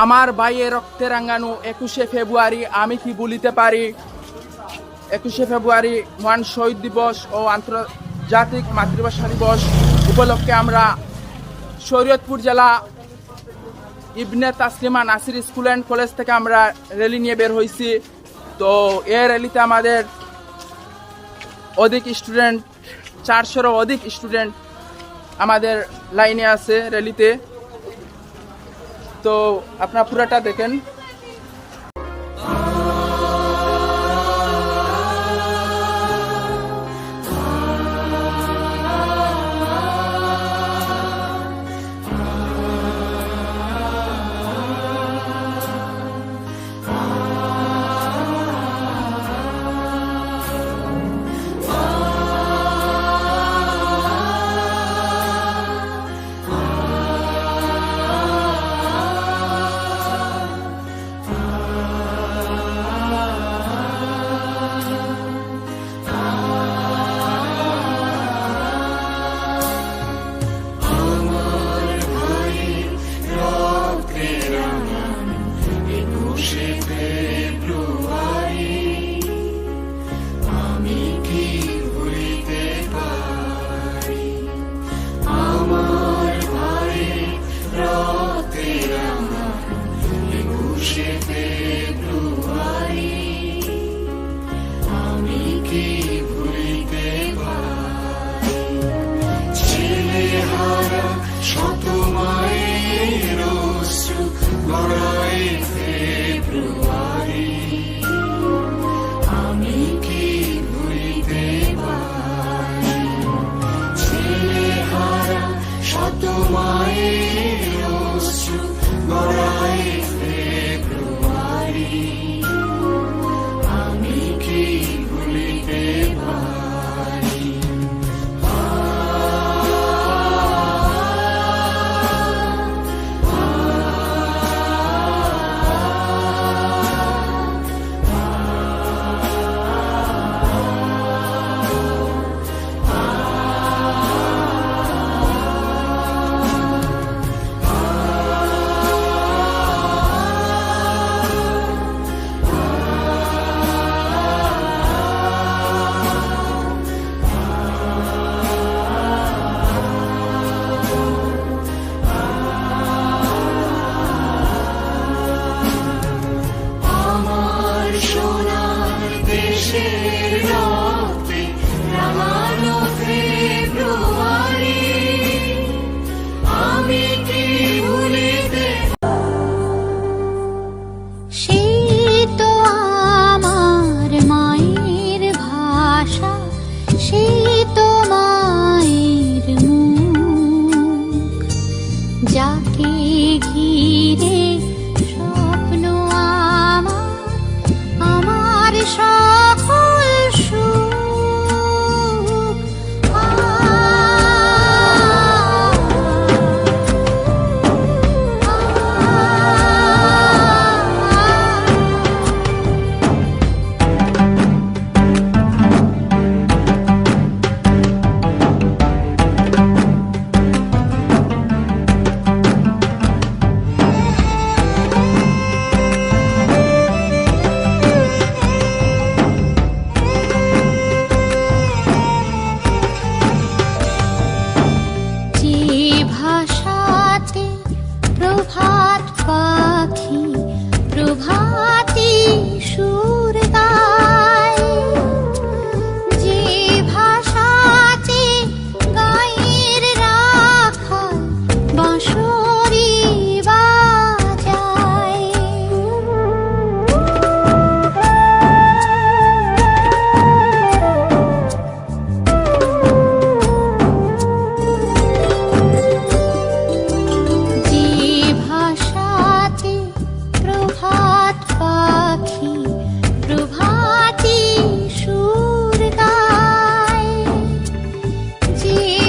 আমার ভাইয়ের রক্তে রাঙ্গানো 21শে ফেব্রুয়ারি আমি কি ভুলিতে পারি। 21শে ফেব্রুয়ারি মহান শহীদ দিবস ও আন্তর্জাতিক মাতৃভাষা দিবস উপলক্ষে আমরা শরীয়তপুর জেলা Ibne Taslima Nasir school and college থেকে আমরা র্যালি নিয়ে বের হয়েছি। তো এই র্যালিতে আমাদের অধিক স্টুডেন্ট, 400-এরও অধিক স্টুডেন্ট আমাদের লাইনে আছে র্যালিতে। তো আপনারা পুরাটা দেখেন। প্রভাতী সুর গায় যে